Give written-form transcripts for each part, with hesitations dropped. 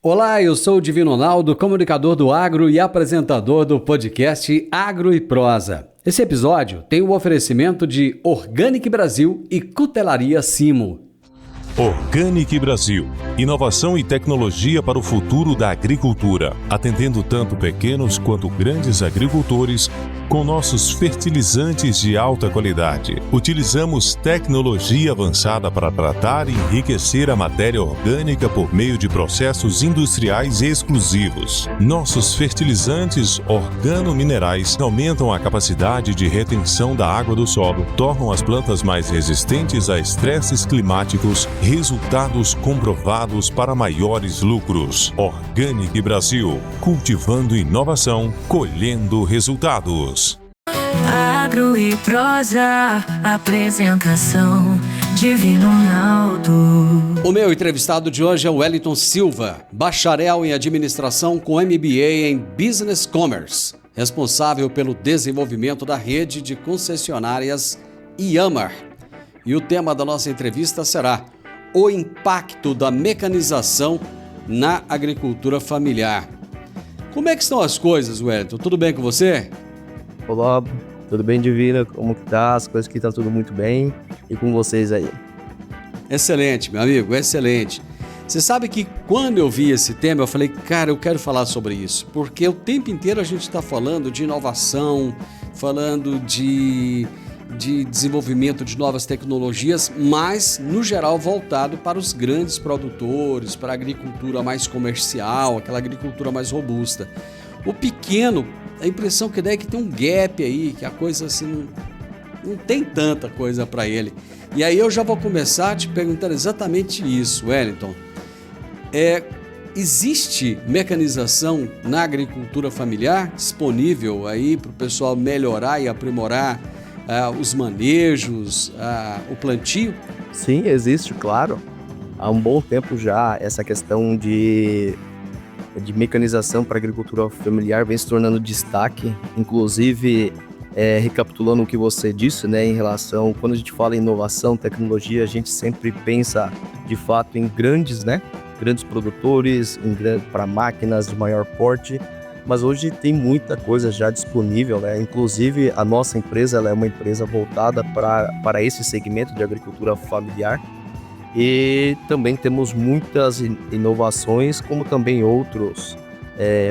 Olá, eu sou o Divino Ronaldo, comunicador do Agro e apresentador do podcast Agro e Prosa. Esse episódio tem o oferecimento de Organic Brasil e Cutelaria Simo. Organic Brasil, inovação e tecnologia para o futuro da agricultura, atendendo tanto pequenos quanto grandes agricultores com nossos fertilizantes de alta qualidade. Utilizamos tecnologia avançada para tratar e enriquecer a matéria orgânica por meio de processos industriais exclusivos. Nossos fertilizantes organominerais aumentam a capacidade de retenção da água do solo, tornam as plantas mais resistentes a estresses climáticos, resultados comprovados para maiores lucros. Organic Brasil, cultivando inovação, colhendo resultados. Agro e Prosa, apresentação Divino Ronaldo. O meu entrevistado de hoje é o Wellington Silva, bacharel em administração com MBA em Business Commerce, responsável pelo desenvolvimento da rede de concessionárias Iamar. E o tema da nossa entrevista será o impacto da mecanização na agricultura familiar. Como é que estão as coisas, Wellington? Tudo bem com você? Olá, tudo bem, Divina? Como que tá? As coisas aqui estão tudo muito bem. E com vocês aí? Excelente, meu amigo, excelente. Você sabe que quando eu vi esse tema, eu falei, cara, eu quero falar sobre isso. Porque o tempo inteiro a gente está falando de inovação, falando de desenvolvimento de novas tecnologias, mas, no geral, voltado para os grandes produtores, para a agricultura mais comercial, aquela agricultura mais robusta. O pequeno, a impressão que dá é que tem um gap aí, que a coisa assim, não tem tanta coisa para ele. E aí eu já vou começar te perguntando exatamente isso, Wellington. Existe mecanização na agricultura familiar disponível aí para o pessoal melhorar e aprimorar os manejos, o plantio? Sim, existe, claro. Há um bom tempo já essa questão de mecanização para a agricultura familiar vem se tornando destaque. Inclusive, recapitulando o que você disse, né, em relação, quando a gente fala em inovação, tecnologia, a gente sempre pensa de fato em grandes produtores, para máquinas de maior porte. Mas hoje tem muita coisa já disponível, né? Inclusive a nossa empresa ela é uma empresa voltada para esse segmento de agricultura familiar e também temos muitas inovações, como também outros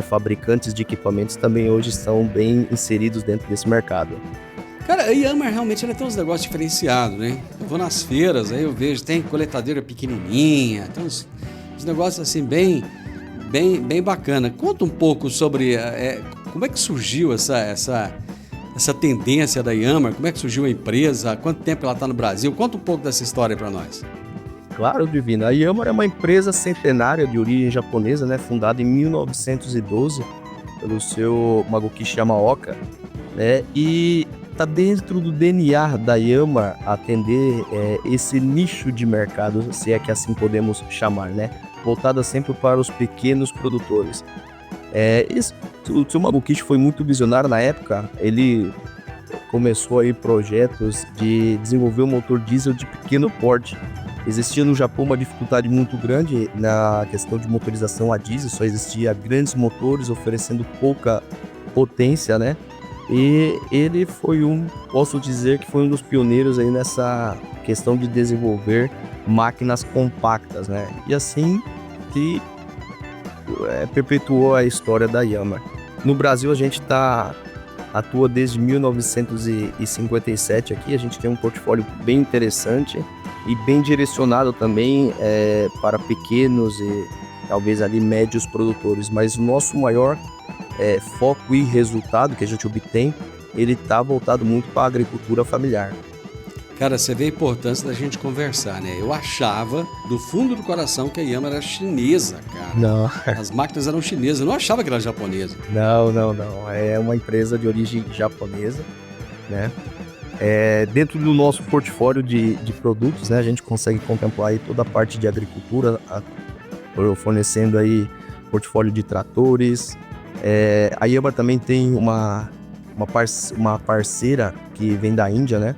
fabricantes de equipamentos também hoje estão bem inseridos dentro desse mercado. Cara, a Iamar realmente ela tem uns negócios diferenciados, né? Eu vou nas feiras, aí eu vejo, tem coletadeira pequenininha, tem uns negócios assim bem bacana. Conta um pouco sobre como é que surgiu essa tendência da Iamar, como é que surgiu a empresa, há quanto tempo ela está no Brasil? Conta um pouco dessa história para nós. Claro, Divina. A Iamar é uma empresa centenária de origem japonesa, né, fundada em 1912 pelo seu Magokishi Yamaoka, né, e está dentro do DNA da Iamar atender esse nicho de mercado, se é que assim podemos chamar, né, voltada sempre para os pequenos produtores. O seu Magokishi foi muito visionário na época. Ele começou aí projetos de desenvolver um motor diesel de pequeno porte. Existia no Japão uma dificuldade muito grande na questão de motorização a diesel, só existia grandes motores oferecendo pouca potência, né? E ele foi posso dizer que foi um dos pioneiros aí nessa questão de desenvolver máquinas compactas, né? E assim que perpetuou a história da Iamar. No Brasil a gente atua desde 1957 aqui, a gente tem um portfólio bem interessante e bem direcionado também para pequenos e talvez ali médios produtores, mas o nosso maior foco e resultado que a gente obtém, ele está voltado muito para a agricultura familiar. Cara, você vê a importância da gente conversar, né? Eu achava, do fundo do coração, que a Iamar era chinesa, cara. Não. As máquinas eram chinesas, eu não achava que era japonesa. Não. É uma empresa de origem japonesa, né? Dentro do nosso portfólio de produtos, né? A gente consegue contemplar aí toda a parte de agricultura, fornecendo aí portfólio de tratores. A Iamar também tem uma parceira que vem da Índia, né?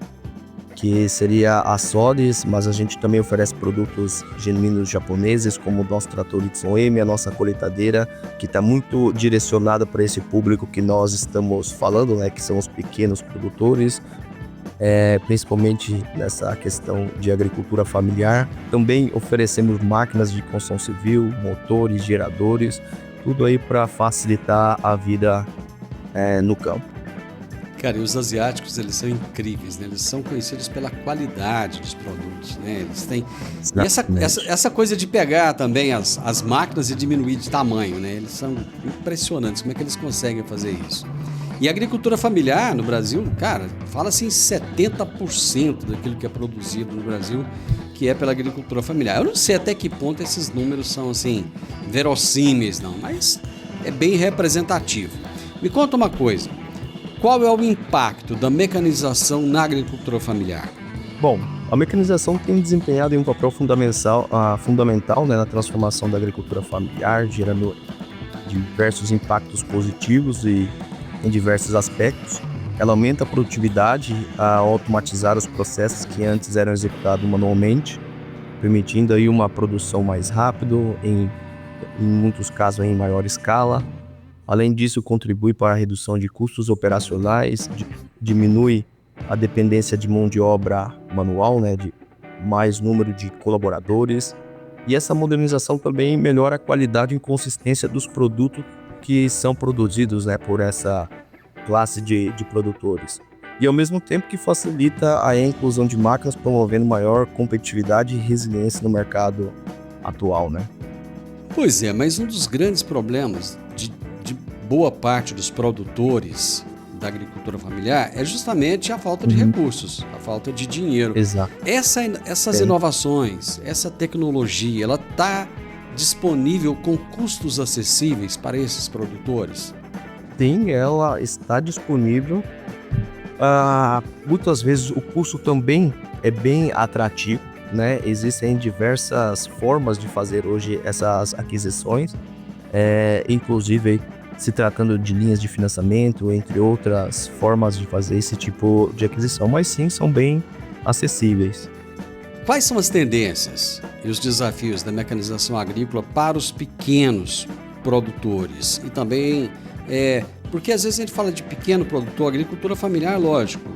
que seria a Solis, mas a gente também oferece produtos genuínos japoneses, como o nosso trator YM, a nossa colheitadeira, que está muito direcionada para esse público que nós estamos falando, né, que são os pequenos produtores, principalmente nessa questão de agricultura familiar. Também oferecemos máquinas de construção civil, motores, geradores, tudo aí para facilitar a vida no campo. Cara, e os asiáticos, eles são incríveis, né? Eles são conhecidos pela qualidade dos produtos, né? Eles têm... E essa coisa de pegar também as máquinas e diminuir de tamanho, né? Eles são impressionantes, como é que eles conseguem fazer isso? E a agricultura familiar no Brasil, cara, fala-se em 70% daquilo que é produzido no Brasil, que é pela agricultura familiar. Eu não sei até que ponto esses números são, assim, verossímeis, não, mas é bem representativo. Me conta uma coisa. Qual é o impacto da mecanização na agricultura familiar? Bom, a mecanização tem desempenhado um papel fundamental, né, na transformação da agricultura familiar, gerando diversos impactos positivos e em diversos aspectos. Ela aumenta a produtividade ao automatizar os processos que antes eram executados manualmente, permitindo aí uma produção mais rápida, em muitos casos em maior escala. Além disso, contribui para a redução de custos operacionais, diminui a dependência de mão de obra manual, né, de mais número de colaboradores. E essa modernização também melhora a qualidade e consistência dos produtos que são produzidos, né, por essa classe de produtores. E ao mesmo tempo que facilita a inclusão de máquinas, promovendo maior competitividade e resiliência no mercado atual, né? Pois é, mas um dos grandes problemas de boa parte dos produtores da agricultura familiar é justamente a falta de recursos, a falta de dinheiro. Exato. Essas inovações, essa tecnologia, ela está disponível com custos acessíveis para esses produtores? Sim, ela está disponível. Muitas vezes o custo também é bem atrativo, né? Existem diversas formas de fazer hoje essas aquisições, inclusive se tratando de linhas de financiamento, entre outras formas de fazer esse tipo de aquisição, mas sim, são bem acessíveis. Quais são as tendências e os desafios da mecanização agrícola para os pequenos produtores? E também, porque às vezes a gente fala de pequeno produtor, agricultura familiar, lógico,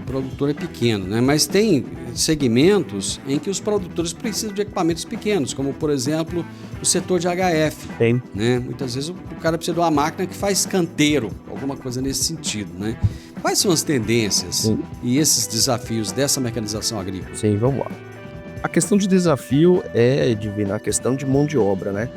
o produtor é pequeno, né? Mas tem segmentos em que os produtores precisam de equipamentos pequenos, como por exemplo o setor de HF. Tem. Né? Muitas vezes o cara precisa de uma máquina que faz canteiro, alguma coisa nesse sentido, né? Quais são as tendências e esses desafios dessa mecanização agrícola? Sim, vamos lá. A questão de desafio é a questão de mão de obra, né?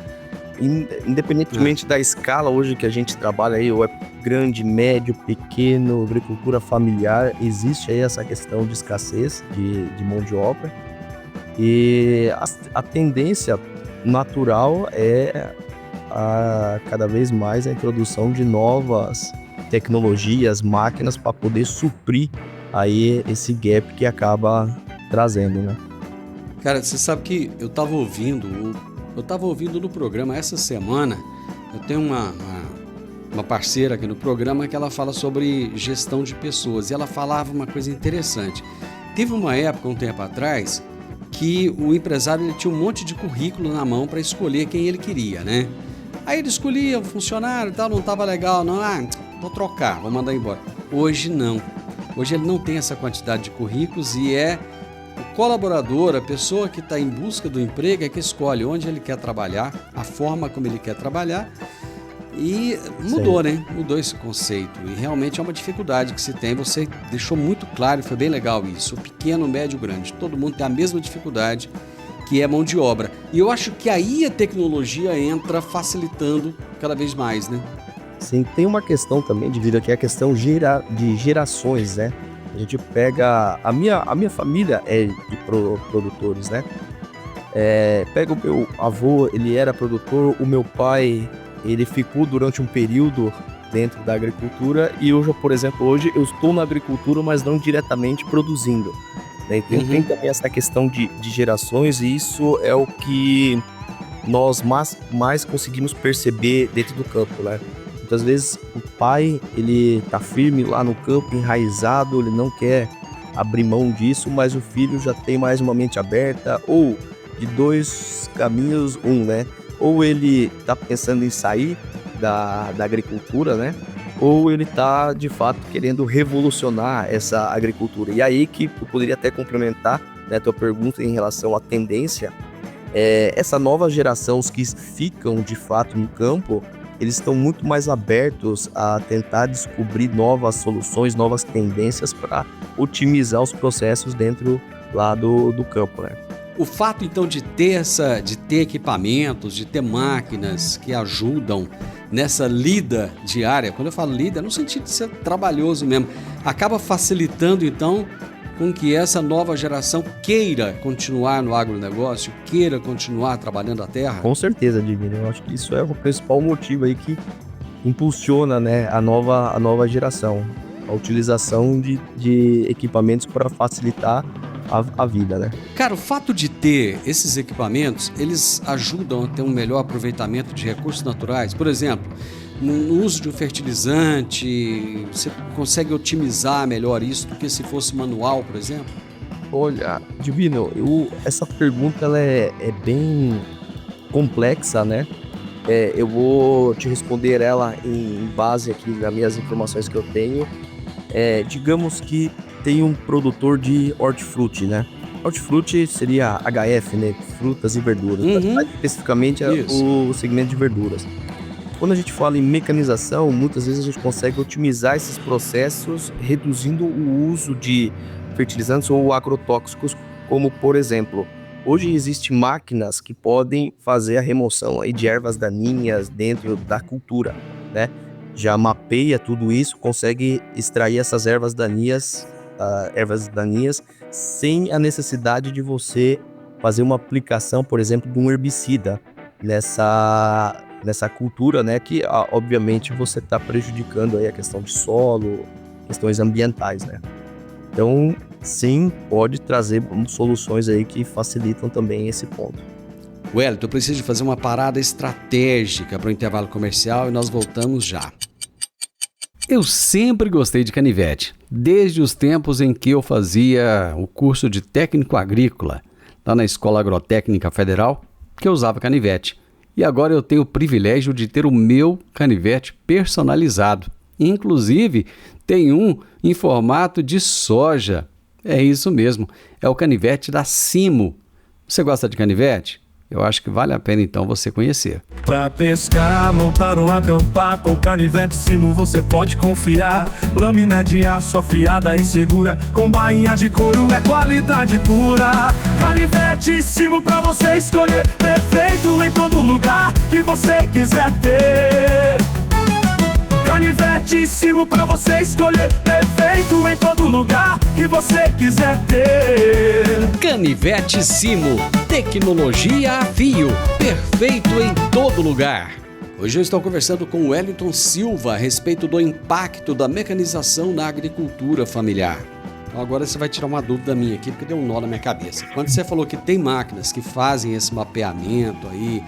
Independentemente da escala hoje que a gente trabalha aí, ou é grande, médio, pequeno, agricultura familiar, existe aí essa questão de escassez de mão de obra. E a tendência natural é cada vez mais a introdução de novas tecnologias, máquinas para poder suprir aí esse gap que acaba trazendo, né? Cara, você sabe que eu estava ouvindo no programa essa semana. Eu tenho uma parceira aqui no programa que ela fala sobre gestão de pessoas e ela falava uma coisa interessante. Teve uma época, um tempo atrás, que o empresário ele tinha um monte de currículo na mão para escolher quem ele queria, né? Aí ele escolhia um funcionário e tal, não estava legal, não, vou trocar, vou mandar embora. Hoje não. Hoje ele não tem essa quantidade de currículos e é o colaborador, a pessoa que está em busca do emprego é que escolhe onde ele quer trabalhar, a forma como ele quer trabalhar. E mudou, né? Mudou esse conceito. E realmente é uma dificuldade que se tem. Você deixou muito claro e foi bem legal isso. O pequeno, médio, grande. Todo mundo tem a mesma dificuldade, que é mão de obra. E eu acho que aí a tecnologia entra facilitando cada vez mais, né? Sim, tem uma questão também de vida que é a questão de gerações, né? A gente pega... A minha família é de produtores, né? Pega o meu avô, ele era produtor, o meu pai... Ele ficou durante um período dentro da agricultura e hoje, por exemplo, hoje eu estou na agricultura, mas não diretamente produzindo. Né? Então tem também essa questão de gerações e isso é o que nós mais conseguimos perceber dentro do campo, né? Muitas vezes o pai, ele tá firme lá no campo, enraizado, ele não quer abrir mão disso, mas o filho já tem mais uma mente aberta, ou de 2 caminhos, né? Ou ele está pensando em sair da agricultura, né? Ou ele está, de fato, querendo revolucionar essa agricultura. E aí que eu poderia até complementar, né, tua pergunta em relação à tendência. Essa nova geração, os que ficam, de fato, no campo, eles estão muito mais abertos a tentar descobrir novas soluções, novas tendências para otimizar os processos dentro lá do campo, né? O fato, então, de ter equipamentos, de ter máquinas que ajudam nessa lida diária, quando eu falo lida, é no sentido de ser trabalhoso mesmo, acaba facilitando, então, com que essa nova geração queira continuar no agronegócio, queira continuar trabalhando a terra? Com certeza, Divino. Eu acho que isso é o principal motivo aí que impulsiona, né, a nova geração, a utilização de equipamentos para facilitar a vida, né? Cara, o fato de ter esses equipamentos, eles ajudam a ter um melhor aproveitamento de recursos naturais. Por exemplo, no uso de um fertilizante, você consegue otimizar melhor isso do que se fosse manual, por exemplo? Olha, Divino, essa pergunta ela é bem complexa, né? Eu vou te responder ela em base aqui das minhas informações que eu tenho. Digamos que tem um produtor de hortifruti, né? Hortifruti seria HF, né? Frutas e verduras. Mais especificamente o segmento de verduras. Quando a gente fala em mecanização, muitas vezes a gente consegue otimizar esses processos reduzindo o uso de fertilizantes ou agrotóxicos, como por exemplo, hoje existem máquinas que podem fazer a remoção aí de ervas daninhas dentro da cultura, né? Já mapeia tudo isso, consegue extrair essas ervas daninhas sem a necessidade de você fazer uma aplicação, por exemplo, de um herbicida nessa cultura, né? Que obviamente você está prejudicando aí a questão de solo, questões ambientais, né? Então, sim, pode trazer soluções aí que facilitam também esse ponto. Wellington, eu preciso de fazer uma parada estratégica para o intervalo comercial e nós voltamos já. Eu sempre gostei de canivete, desde os tempos em que eu fazia o curso de técnico agrícola, lá na Escola Agrotécnica Federal, que eu usava canivete. E agora eu tenho o privilégio de ter o meu canivete personalizado. Inclusive, tem um em formato de soja. É isso mesmo, é o canivete da Simo. Você gosta de canivete? Eu acho que vale a pena então você conhecer. Pra pescar, montar ou acampar, com canivete Simo você pode confiar. Lâmina de aço afiada e segura, com bainha de couro é qualidade pura. Canivete Simo pra você escolher, perfeito em todo lugar que você quiser ter. Canivete Simo pra você escolher, perfeito em todo lugar que você quiser ter. Canivete Simo, tecnologia a fio, perfeito em todo lugar. Hoje eu estou conversando com o Wellington Silva a respeito do impacto da mecanização na agricultura familiar. Então agora você vai tirar uma dúvida minha aqui, porque deu um nó na minha cabeça. Quando você falou que tem máquinas que fazem esse mapeamento aí,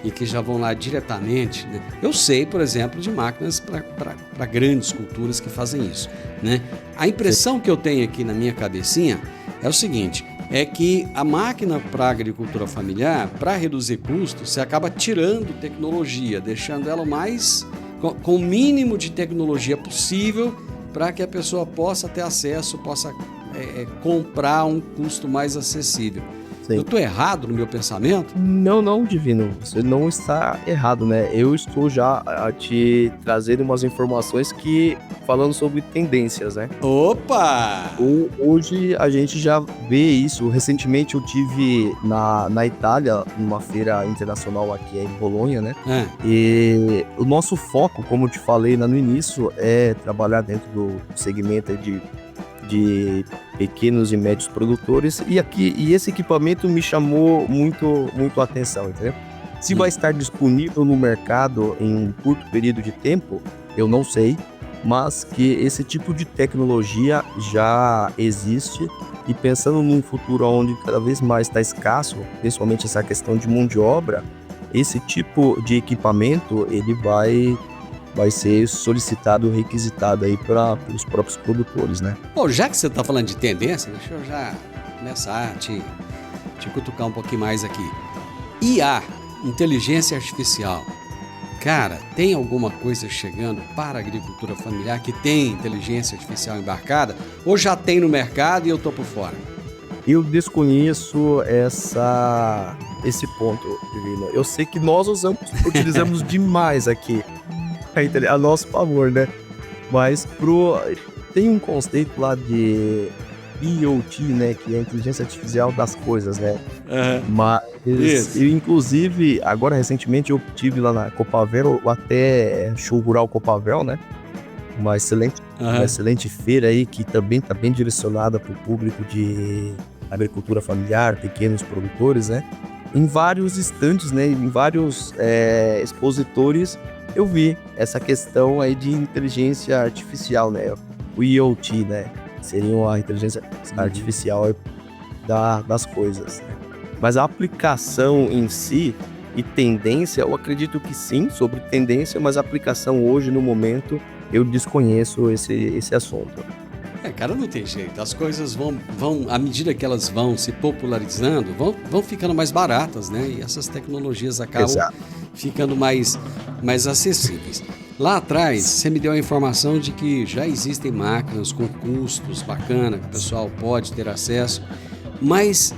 e que já vão lá diretamente, né? Eu sei, por exemplo, de máquinas para grandes culturas que fazem isso, né? A impressão que eu tenho aqui na minha cabecinha é o seguinte, é que a máquina para a agricultura familiar, para reduzir custos, você acaba tirando tecnologia, deixando ela com o mínimo de tecnologia possível para que a pessoa possa ter acesso, possa comprar a um custo mais acessível. Sim. Eu estou errado no meu pensamento? Não, Divino, você não está errado, né? Eu estou já a te trazer umas informações falando sobre tendências, né? Opa! Hoje a gente já vê isso. Recentemente eu tive na Itália, numa feira internacional aqui em Bolonha, né? E o nosso foco, como eu te falei lá no início, é trabalhar dentro do segmento de pequenos e médios produtores, e esse equipamento me chamou muito a atenção, entendeu? Se vai estar disponível no mercado em um curto período de tempo, eu não sei, mas que esse tipo de tecnologia já existe, e pensando num futuro onde cada vez mais está escasso, principalmente essa questão de mão de obra, esse tipo de equipamento ele vai vai ser solicitado, requisitado aí pelos próprios produtores, né? Bom, já que você está falando de tendência, deixa eu já começar a te cutucar um pouquinho mais aqui. IA, inteligência artificial. Cara, tem alguma coisa chegando para a agricultura familiar que tem inteligência artificial embarcada? Ou já tem no mercado e eu tô por fora? Eu desconheço esse ponto, Divino. Eu sei que nós utilizamos demais aqui a nosso favor, né? Mas tem um conceito lá de IoT, né? Que é a inteligência artificial das coisas, né? Mas eu, inclusive, agora recentemente eu tive lá na Copavel, até show rural Copavel, né? Uma excelente feira aí que também está bem direcionada para o público de agricultura familiar, pequenos produtores, né? Em vários estandes, né? Em vários expositores eu vi essa questão aí de inteligência artificial, né? O IoT, né? Seria a inteligência artificial das coisas, né? Mas a aplicação em si e tendência, eu acredito que sim, sobre tendência, mas a aplicação hoje, no momento, eu desconheço esse assunto. Cara, não tem jeito. As coisas vão à medida que elas vão se popularizando, vão ficando mais baratas, né? E essas tecnologias acabam ficando mais acessíveis. Lá atrás, você me deu a informação de que já existem máquinas com custos bacana, que o pessoal pode ter acesso, mas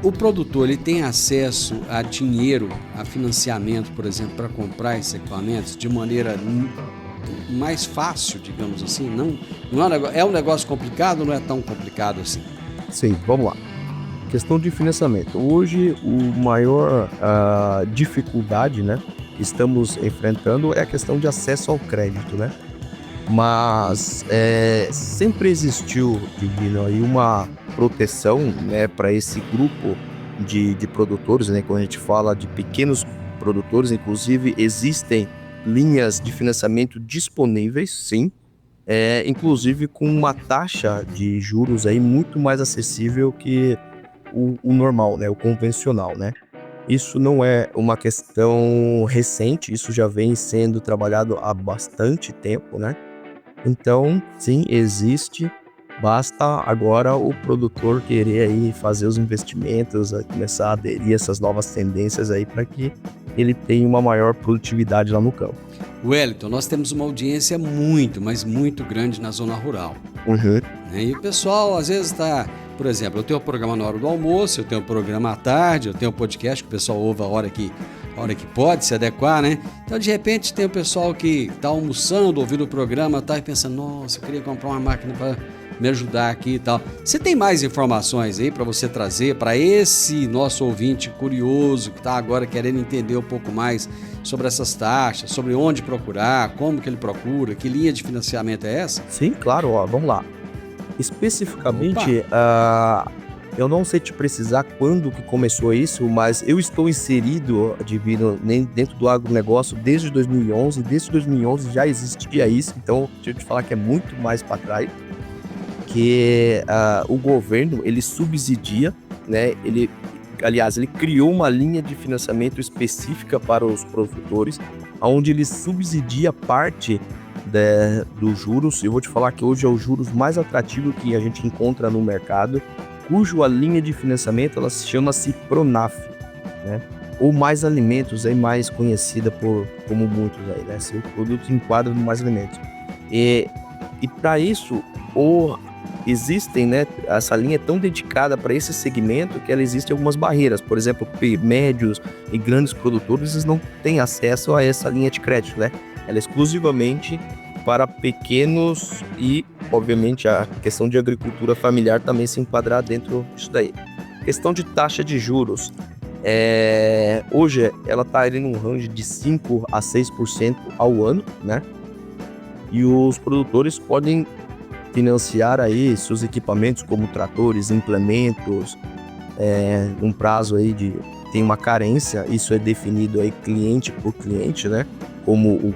o produtor ele tem acesso a dinheiro, a financiamento, por exemplo, para comprar esses equipamentos de maneira mais fácil, digamos assim? Não é um negócio complicado ou não é tão complicado assim? Sim, vamos lá. Questão de financiamento. Hoje, o maior dificuldade, né, que estamos enfrentando é a questão de acesso ao crédito, né? Mas sempre existiu, Divino, aí uma proteção, né, para esse grupo de produtores, né? Quando a gente fala de pequenos produtores, inclusive existem linhas de financiamento disponíveis, sim, inclusive com uma taxa de juros aí muito mais acessível que o normal, né, o convencional, né? Isso não é uma questão recente, isso já vem sendo trabalhado há bastante tempo, né? Então, sim, existe, basta agora o produtor querer aí fazer os investimentos, começar a aderir a essas novas tendências aí para que ele tenha uma maior produtividade lá no campo. Wellington, nós temos uma audiência muito, mas muito grande na zona rural. E o pessoal às vezes está, por exemplo, eu tenho o programa na hora do almoço, eu tenho o programa à tarde, eu tenho o podcast que o pessoal ouve a hora que pode se adequar, né? Então, de repente, tem o pessoal que está almoçando, ouvindo o programa, tá, e pensando, nossa, eu queria comprar uma máquina para me ajudar aqui e tal. Você tem mais informações aí para você trazer para esse nosso ouvinte curioso que está agora querendo entender um pouco mais sobre essas taxas, sobre onde procurar, como que ele procura, que linha de financiamento é essa? Sim, claro, vamos lá. Especificamente, eu não sei te precisar quando que começou isso, mas eu estou inserido, Divino, dentro do agronegócio desde 2011. Desde 2011 já existia isso, então deixa eu te falar que é muito mais para trás, que o governo, ele subsidia, né? Ele criou uma linha de financiamento específica para os produtores, onde ele subsidia parte dos juros. Eu vou te falar que hoje é o juros mais atrativo que a gente encontra no mercado, cuja linha de financiamento ela chama-se Pronaf, né? Ou Mais Alimentos, é mais conhecida como muitos aí, né? Seu produto enquadra no Mais Alimentos. E para isso, existem, né? Essa linha é tão dedicada para esse segmento que ela existe algumas barreiras. Por exemplo, médios e grandes produtores eles não têm acesso a essa linha de crédito, né? Ela é exclusivamente para pequenos e, obviamente, a questão de agricultura familiar também se enquadrar dentro disso daí. Questão de taxa de juros. Hoje ela está ali num range de 5% a 6% ao ano, né? E os produtores podem financiar aí seus equipamentos como tratores, implementos, num prazo aí tem uma carência, isso é definido aí cliente por cliente, né? Como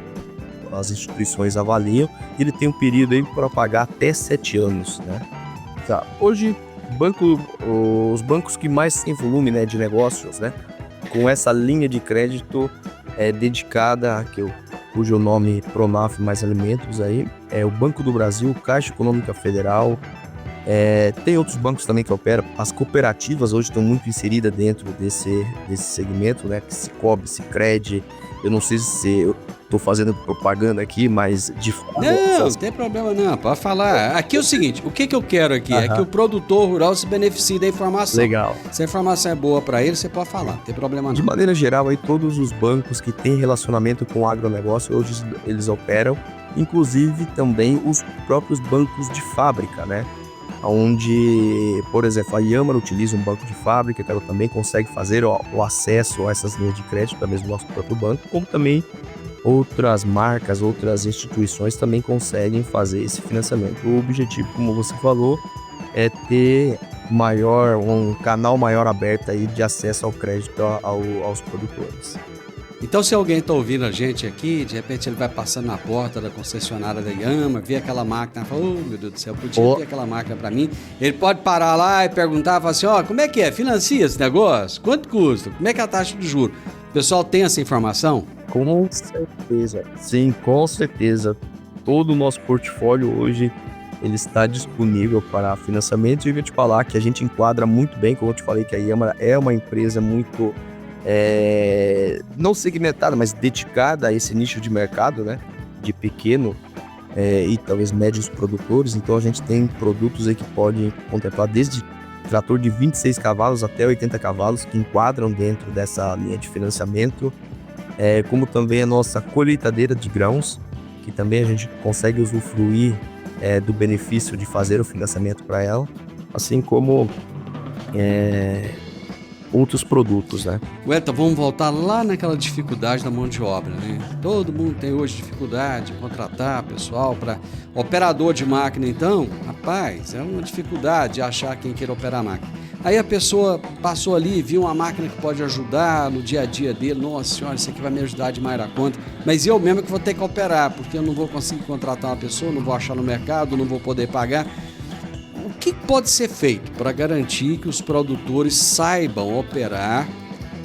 as instituições avaliam, e ele tem um período aí para pagar até 7 anos, né? Tá. Hoje, os bancos que mais têm volume, né, de negócios, né, com essa linha de crédito dedicada, que eu cujo nome Pronaf Mais Alimentos aí, é o Banco do Brasil, Caixa Econômica Federal, tem outros bancos também que operam. As cooperativas hoje estão muito inseridas dentro desse segmento, né? Sicoob, Sicredi. Eu não sei se eu estou fazendo propaganda aqui, mas de fato... Não tem problema não, pode falar. Aqui é o seguinte, o que eu quero aqui é que o produtor rural se beneficie da informação. Legal. Se a informação é boa para ele, você pode falar, não tem problema não. De maneira geral, aí, todos os bancos que têm relacionamento com o agronegócio, hoje eles operam, inclusive também os próprios bancos de fábrica, né? Onde, por exemplo, a Yammer utiliza um banco de fábrica, que ela também consegue fazer o acesso a essas linhas de crédito, através do nosso próprio banco, como também outras marcas, outras instituições também conseguem fazer esse financiamento. O objetivo, como você falou, é ter um canal maior aberto aí de acesso ao crédito aos produtores. Então, se alguém está ouvindo a gente aqui, de repente ele vai passando na porta da concessionária da Yammer, vê aquela máquina e fala, meu Deus do céu, podia ter aquela máquina para mim. Ele pode parar lá e perguntar, falar assim, como é que é? Financia esse negócio? Quanto custa? Como é que é a taxa de juros? O pessoal tem essa informação? Com certeza. Sim, com certeza. Todo o nosso portfólio hoje, ele está disponível para financiamento. E eu vou te falar que a gente enquadra muito bem, como eu te falei, que a Yammer é uma empresa muito... não segmentada, mas dedicada a esse nicho de mercado, né, de pequeno e talvez médios produtores. Então a gente tem produtos aí que podem contemplar desde trator de 26 cavalos até 80 cavalos que enquadram dentro dessa linha de financiamento, como também a nossa colheitadeira de grãos, que também a gente consegue usufruir do benefício de fazer o financiamento para ela, assim como outros produtos, né? Então vamos voltar lá naquela dificuldade da mão de obra, né? Todo mundo tem hoje dificuldade de contratar pessoal para operador de máquina, então, rapaz, é uma dificuldade de achar quem queira operar a máquina. Aí a pessoa passou ali, viu uma máquina que pode ajudar no dia a dia dele, nossa senhora, isso aqui vai me ajudar demais na conta, mas eu mesmo que vou ter que operar, porque eu não vou conseguir contratar uma pessoa, não vou achar no mercado, não vou poder pagar. O que pode ser feito para garantir que os produtores saibam operar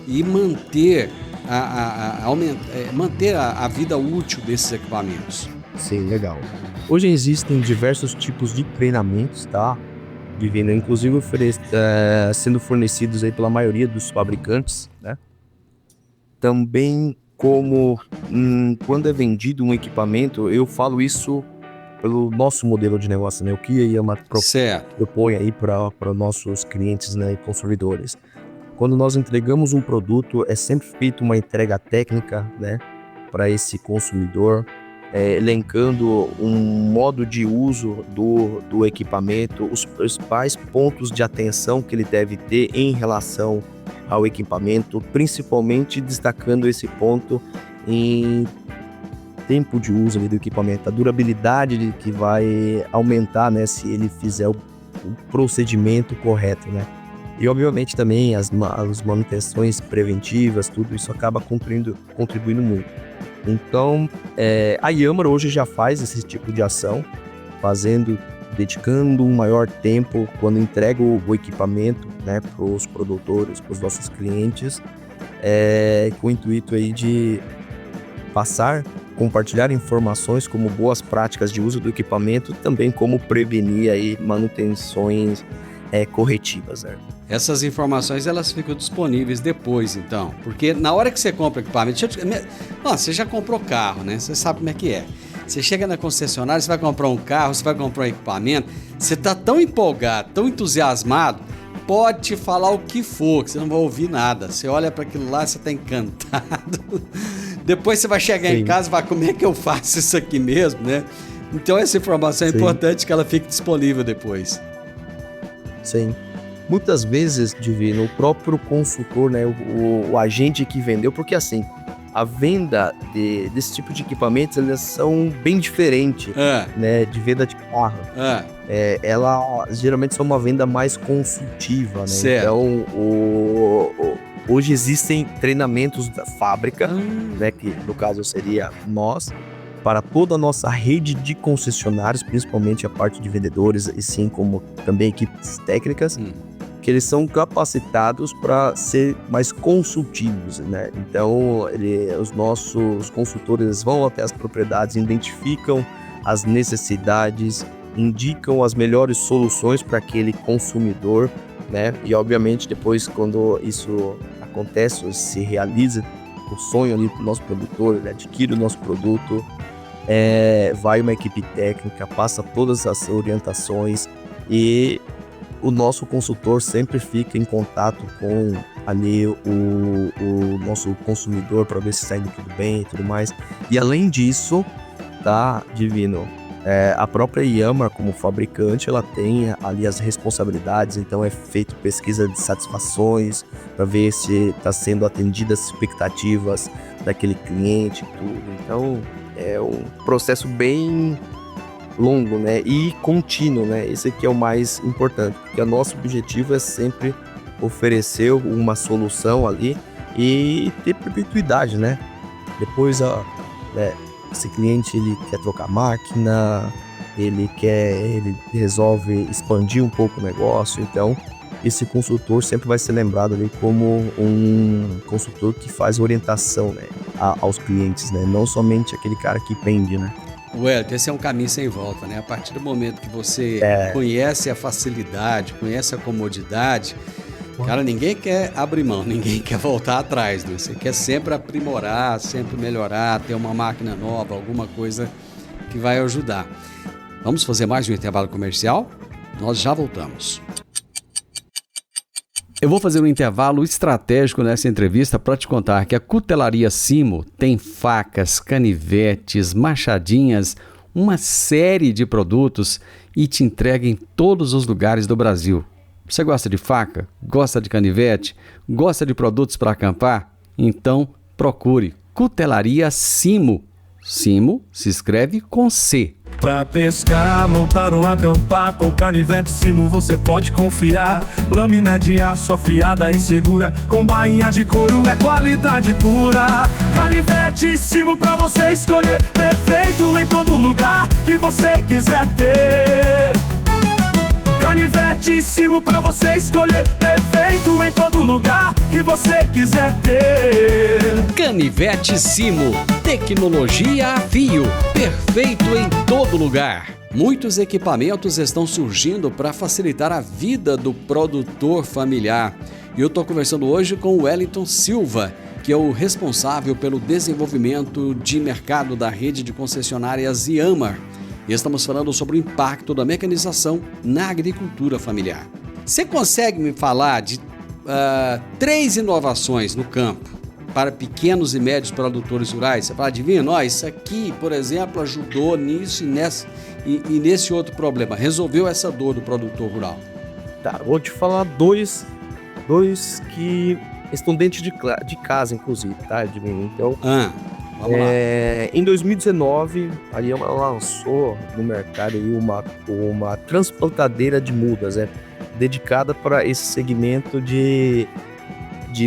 e manter a vida útil desses equipamentos? Sim, legal. Hoje existem diversos tipos de treinamentos, tá? Divino, inclusive sendo fornecidos aí pela maioria dos fabricantes, né? Também como quando é vendido um equipamento, eu falo isso pelo nosso modelo de negócio, né? O que a Yammer propõe aí para nossos clientes, né, e consumidores. Quando nós entregamos um produto, é sempre feita uma entrega técnica, né, para esse consumidor, elencando um modo de uso do equipamento, os principais pontos de atenção que ele deve ter em relação ao equipamento, principalmente destacando esse ponto em tempo de uso ali do equipamento, a durabilidade que vai aumentar, né, se ele fizer o procedimento correto, né? E obviamente também as manutenções preventivas, tudo isso acaba contribuindo muito. Então, a Yammer hoje já faz esse tipo de ação, dedicando um maior tempo quando entrega o equipamento, né, para os produtores, para os nossos clientes, com o intuito aí de compartilhar informações como boas práticas de uso do equipamento, também como prevenir aí manutenções corretivas, né? Essas informações elas ficam disponíveis depois, então, porque na hora que você compra equipamento, você já comprou carro, né? Você sabe como é que é. Você chega na concessionária, você vai comprar um carro, você vai comprar um equipamento, você está tão empolgado, tão entusiasmado, pode te falar o que for, que você não vai ouvir nada. Você olha para aquilo lá, você está encantado. Depois você vai chegar em casa e vai, como é que eu faço isso aqui mesmo, né? Então essa informação é importante que ela fique disponível depois. Sim. Muitas vezes, Divino, o próprio consultor, né, o agente que vendeu, porque assim, a venda desse tipo de equipamentos, elas são bem diferentes, né, de venda de carro. Ela geralmente são uma venda mais consultiva, né? Certo. Então, hoje existem treinamentos da fábrica, né, que no caso seria nós, para toda a nossa rede de concessionários, principalmente a parte de vendedores, e sim como também equipes técnicas, que eles são capacitados para ser mais consultivos, né? Então, os nossos consultores vão até as propriedades, identificam as necessidades, indicam as melhores soluções para aquele consumidor, né? E, obviamente, depois, quando isso acontece, ou se realiza o sonho ali do nosso produtor, ele adquire o nosso produto, vai uma equipe técnica, passa todas as orientações e o nosso consultor sempre fica em contato com ali o nosso consumidor para ver se está indo tudo bem e tudo mais. E além disso, tá, Divino, a própria Yamar, como fabricante, ela tem ali as responsabilidades, então é feito pesquisa de satisfações para ver se está sendo atendidas as expectativas daquele cliente e tudo. Então é um processo bem longo, né, e contínuo, né? Esse aqui é o mais importante, porque o nosso objetivo é sempre oferecer uma solução ali e ter perpetuidade, né? Depois esse cliente ele quer trocar máquina, ele resolve expandir um pouco o negócio, então esse consultor sempre vai ser lembrado ali como um consultor que faz orientação, né, aos clientes, né? Não somente aquele cara que vende, né? Wellington, esse é um caminho sem volta, né? A partir do momento que você conhece a facilidade, conhece a comodidade, cara, ninguém quer abrir mão, ninguém quer voltar atrás, né? Você quer sempre aprimorar, sempre melhorar, ter uma máquina nova, alguma coisa que vai ajudar. Vamos fazer mais um intervalo comercial? Nós já voltamos. Eu vou fazer um intervalo estratégico nessa entrevista para te contar que a Cutelaria Simo tem facas, canivetes, machadinhas, uma série de produtos e te entrega em todos os lugares do Brasil. Você gosta de faca? Gosta de canivete? Gosta de produtos para acampar? Então procure Cutelaria Simo. Simo se escreve com C. Pra pescar, montar ou acampar, com canivete Simo você pode confiar. Lâmina de aço afiada e segura, com bainha de couro é qualidade pura. Canivete Simo pra você escolher, perfeito em todo lugar que você quiser ter. Canivete Simo pra você escolher, perfeito em todo lugar que você quiser ter. Canivete Simo, tecnologia a fio, perfeito em todo lugar. Muitos equipamentos estão surgindo para facilitar a vida do produtor familiar. E eu estou conversando hoje com o Wellington Silva, que é o responsável pelo desenvolvimento de mercado da rede de concessionárias Yamar. E estamos falando sobre o impacto da mecanização na agricultura familiar. Você consegue me falar de 3 inovações no campo para pequenos e médios produtores rurais? Você fala, Divino, isso aqui, por exemplo, ajudou nisso e nesse outro problema, resolveu essa dor do produtor rural. Tá, vou te falar dois que estão dentro de casa, inclusive, tá, Divino? Então, vamos lá. Em 2019, a Yamar lançou no mercado aí uma transplantadeira de mudas, né, dedicada para esse segmento de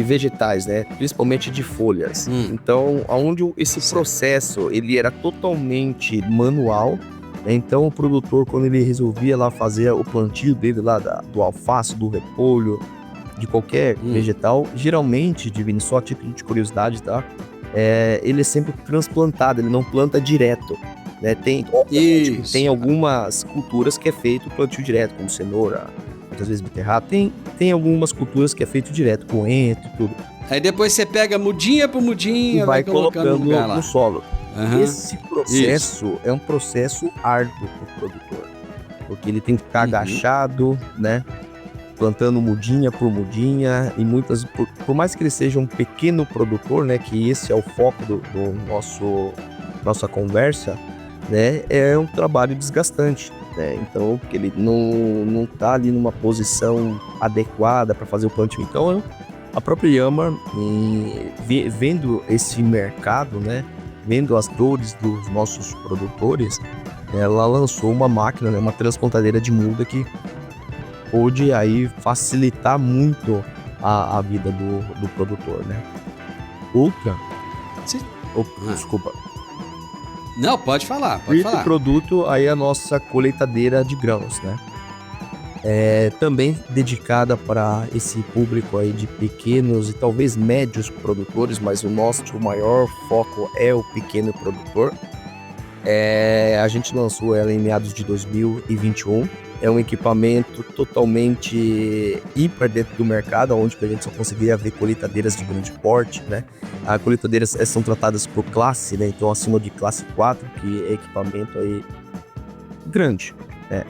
vegetais, né, principalmente de folhas. Então, onde esse processo ele era totalmente manual, né, então o produtor, quando ele resolvia lá fazer o plantio dele lá do alface, do repolho, de qualquer vegetal, geralmente, Divino, só a título de curiosidade, tá? Ele é sempre transplantado, ele não planta direto, né? Tem algumas culturas que é feito plantio direto, como cenoura, muitas vezes beterraba. Tem algumas culturas que é feito direto, coentro e tudo. Aí depois você pega mudinha por mudinha e vai colocando no solo. Uhum. Esse processo é um processo árduo para o produtor, porque ele tem que ficar agachado, né? Plantando mudinha por mudinha, e muitas, por mais que ele seja um pequeno produtor, né, que esse é o foco do nossa conversa, né, é um trabalho desgastante, né, então, porque ele não tá ali numa posição adequada para fazer o plantio. Então, a própria Yamar, vendo esse mercado, né, vendo as dores dos nossos produtores, ela lançou uma máquina, né, uma transplantadeira de muda que pôde aí facilitar muito a vida do produtor, né? Outra... Desculpa. Não, pode falar, Outro produto aí é a nossa colheitadeira de grãos, né? também dedicada para esse público aí de pequenos e talvez médios produtores, mas o nosso maior foco é o pequeno produtor. A gente lançou ela em meados de 2021. É um equipamento totalmente ímpar dentro do mercado, onde a gente só conseguiria ver colheitadeiras de grande porte, né? As colheitadeiras são tratadas por classe, né? Então acima de classe 4, que é equipamento aí grande, né?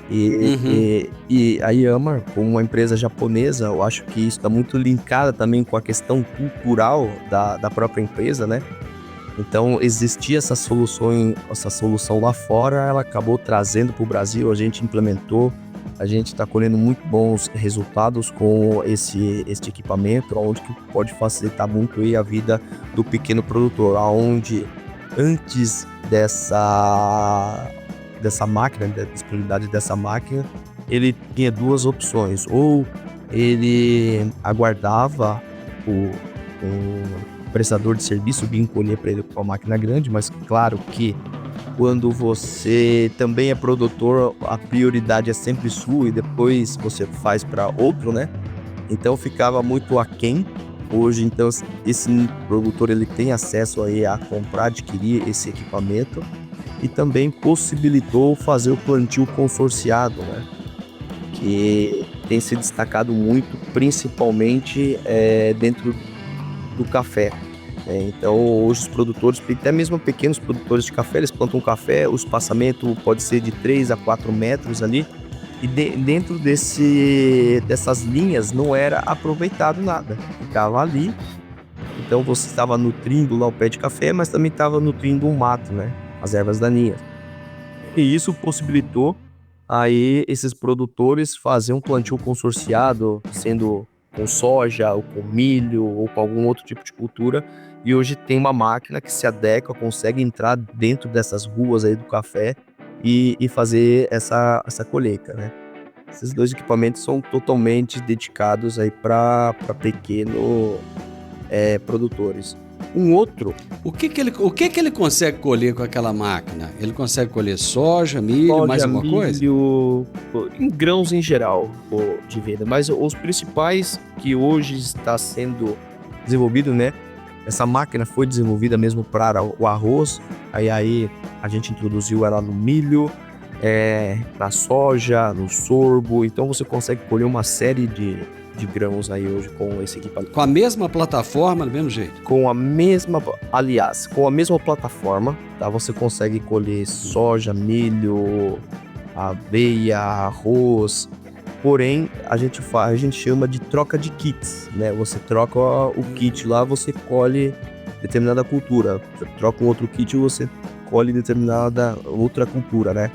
E a Yamar, como uma empresa japonesa, eu acho que isso está muito linkada também com a questão cultural da própria empresa, né? Então existia essa solução lá fora, ela acabou trazendo para o Brasil, a gente implementou, a gente está colhendo muito bons resultados com este equipamento, onde que pode facilitar muito aí a vida do pequeno produtor, onde antes dessa máquina, da disponibilidade dessa máquina, ele tinha duas opções: ou ele aguardava o prestador de serviço vir colher para ele com a máquina grande, mas claro que quando você também é produtor, a prioridade é sempre sua e depois você faz para outro, né? Então ficava muito aquém. Hoje, então, esse produtor ele tem acesso aí a comprar, adquirir esse equipamento e também possibilitou fazer o plantio consorciado, né? Que tem se destacado muito, principalmente dentro do café. Então hoje os produtores, até mesmo pequenos produtores de café, eles plantam café, o espaçamento pode ser de 3 a 4 metros ali, e dentro dessas linhas não era aproveitado nada, ficava ali. Então você estava nutrindo lá o pé de café, mas também estava nutrindo o mato, né? As ervas daninhas. E isso possibilitou aí esses produtores fazer um plantio consorciado, sendo com soja, ou com milho, ou com algum outro tipo de cultura, e hoje tem uma máquina que se adequa, consegue entrar dentro dessas ruas aí do café e fazer essa colheita, né? Esses dois equipamentos são totalmente dedicados aí para pequenos produtores. Um outro... O que ele consegue colher com aquela máquina? Ele consegue colher soja, milho, mais alguma coisa? Milho, em grãos em geral, de venda. Mas os principais que hoje está sendo desenvolvido, né? Essa máquina foi desenvolvida mesmo para o arroz. Aí a gente introduziu ela no milho, na soja, no sorgo. Então você consegue colher uma série de grãos aí hoje com esse equipamento. Com a mesma plataforma, do mesmo jeito? Com a mesma plataforma, tá? Você consegue colher soja, milho, aveia, arroz. Porém, a gente chama de troca de kits, né? Você troca o kit lá, você colhe determinada cultura. Você troca um outro kit e você colhe determinada outra cultura, né?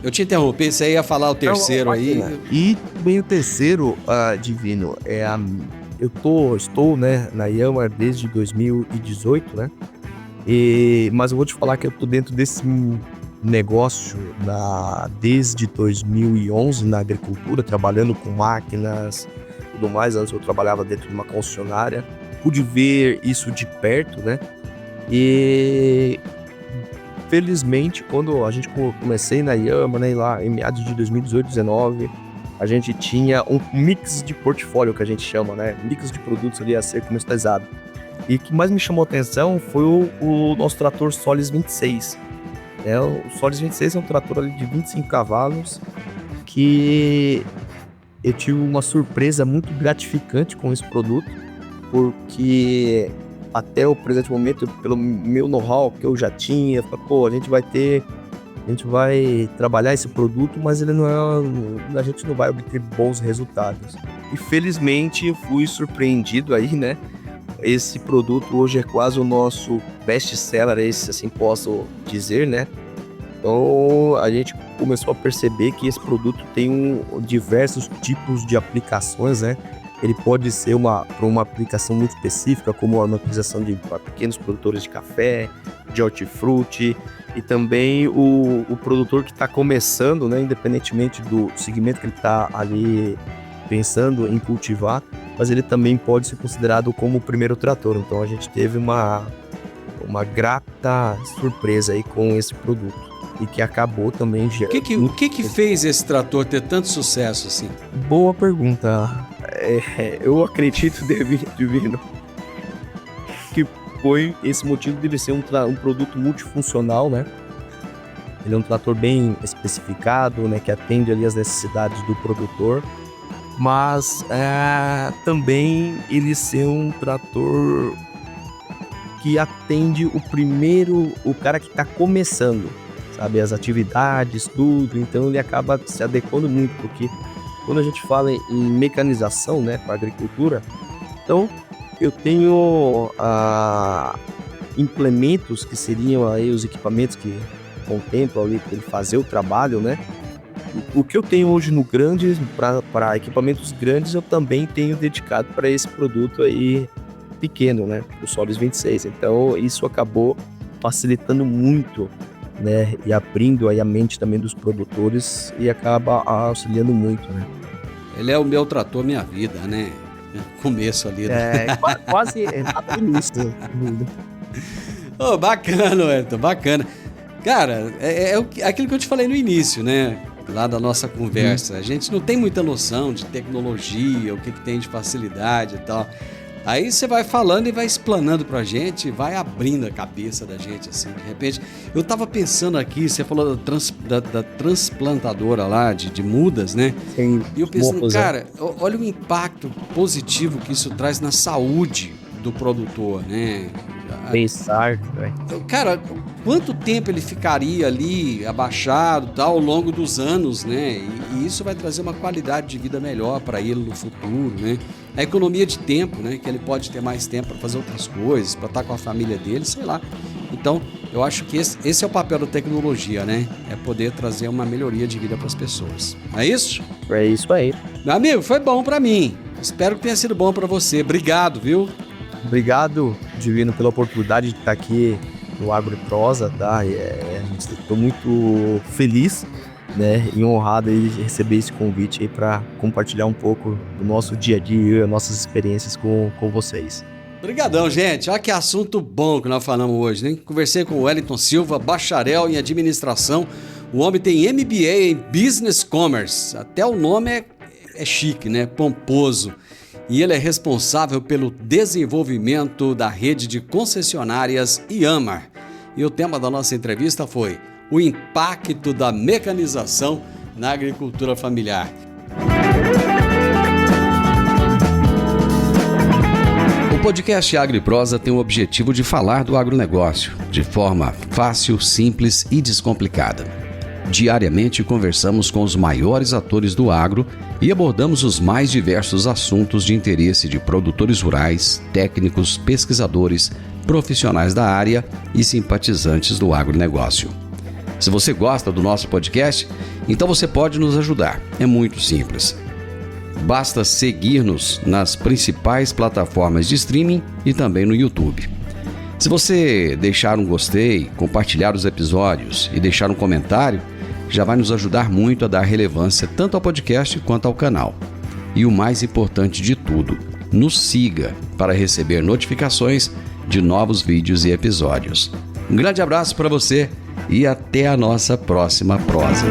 Eu te interrompi, você ia falar o terceiro aí. E bem o terceiro, Divino, estou, né, na Yamar desde 2018, né? Mas eu vou te falar que eu tô dentro desse negócio desde 2011 na agricultura, trabalhando com máquinas e tudo mais. Antes eu trabalhava dentro de uma concessionária, pude ver isso de perto, né? E felizmente, quando a gente comecei na Yamar, né, lá em meados de 2018, 2019, a gente tinha um mix de portfólio, que a gente chama, né? Mix de produtos ali a ser comercializado. E o que mais me chamou a atenção foi o nosso trator Solis 26. O Solis 26 é um trator ali de 25 cavalos que eu tive uma surpresa muito gratificante com esse produto, porque até o presente momento, pelo meu know-how que eu já tinha, a gente vai trabalhar esse produto, mas a gente não vai obter bons resultados. E felizmente eu fui surpreendido aí, né? Esse produto hoje é quase o nosso best-seller, esse assim posso dizer, né? Então a gente começou a perceber que esse produto tem diversos tipos de aplicações, né? Ele pode ser para uma aplicação muito específica, como a utilização para pequenos produtores de café, de hortifruti, e também o produtor que está começando, né, independentemente do segmento que ele está ali pensando em cultivar, mas ele também pode ser considerado como o primeiro trator. Então a gente teve uma grata surpresa aí com esse produto. e que acabou também gerando... O que fez esse trator ter tanto sucesso assim? Boa pergunta. Eu acredito, Divino, que foi esse motivo dele ser um produto multifuncional, né? Ele é um trator bem especificado, né? Que atende ali as necessidades do produtor. Mas também ele ser um trator que atende o cara que está começando, sabe? As atividades, tudo. Então ele acaba se adequando muito, porque quando a gente fala em mecanização, né? Para a agricultura, então eu tenho implementos que seriam aí os equipamentos que contemplam ali para ele fazer o trabalho, né? O que eu tenho hoje no grande, para equipamentos grandes, eu também tenho dedicado para esse produto aí pequeno, né? O Solis 26. Então isso acabou facilitando muito, né? E abrindo aí a mente também dos produtores e acaba auxiliando muito, né? Ele é o meu trator, minha vida, né? Começo ali. Quase início. Oh, bacana, Wellington, bacana. Cara, é aquilo que eu te falei no início, né? Lá da nossa conversa. A gente não tem muita noção de tecnologia, o que tem de facilidade e tal. Aí você vai falando e vai explanando pra gente, vai abrindo a cabeça da gente, assim, de repente. Eu tava pensando aqui, você falou da transplantadora lá, de mudas, né? Sim. E eu pensando, cara, olha o impacto positivo que isso traz na saúde do produtor, né? Pensar, velho. Cara, quanto tempo ele ficaria ali abaixado, tal, ao longo dos anos, né? E isso vai trazer uma qualidade de vida melhor para ele no futuro, né? A economia de tempo, né? Que ele pode ter mais tempo para fazer outras coisas, para estar com a família dele, sei lá. Então, eu acho que esse é o papel da tecnologia, né? É poder trazer uma melhoria de vida para as pessoas. Não é isso? É isso aí. Meu amigo, foi bom para mim. Espero que tenha sido bom para você. Obrigado, viu? Obrigado, Divino, pela oportunidade de estar aqui no Agro e Prosa, tá? Estou muito feliz, né, e honrado de receber esse convite aí para compartilhar um pouco do nosso dia a dia, as nossas experiências com vocês. Obrigadão, gente. Olha que assunto bom que nós falamos hoje, né? Conversei com o Wellington Silva, bacharel em administração. O homem tem MBA em Business Commerce. Até o nome é chique, né? Pomposo. E ele é responsável pelo desenvolvimento da rede de concessionárias Iamar. E o tema da nossa entrevista foi o impacto da mecanização na agricultura familiar. O podcast Agro e Prosa tem o objetivo de falar do agronegócio de forma fácil, simples e descomplicada. Diariamente conversamos com os maiores atores do agro e abordamos os mais diversos assuntos de interesse de produtores rurais, técnicos, pesquisadores, profissionais da área e simpatizantes do agronegócio. Se você gosta do nosso podcast, então você pode nos ajudar. É muito simples. Basta seguir-nos nas principais plataformas de streaming e também no YouTube. Se você deixar um gostei, compartilhar os episódios e deixar um comentário, já vai nos ajudar muito a dar relevância tanto ao podcast quanto ao canal. E o mais importante de tudo, nos siga para receber notificações de novos vídeos e episódios. Um grande abraço para você e até a nossa próxima prosa.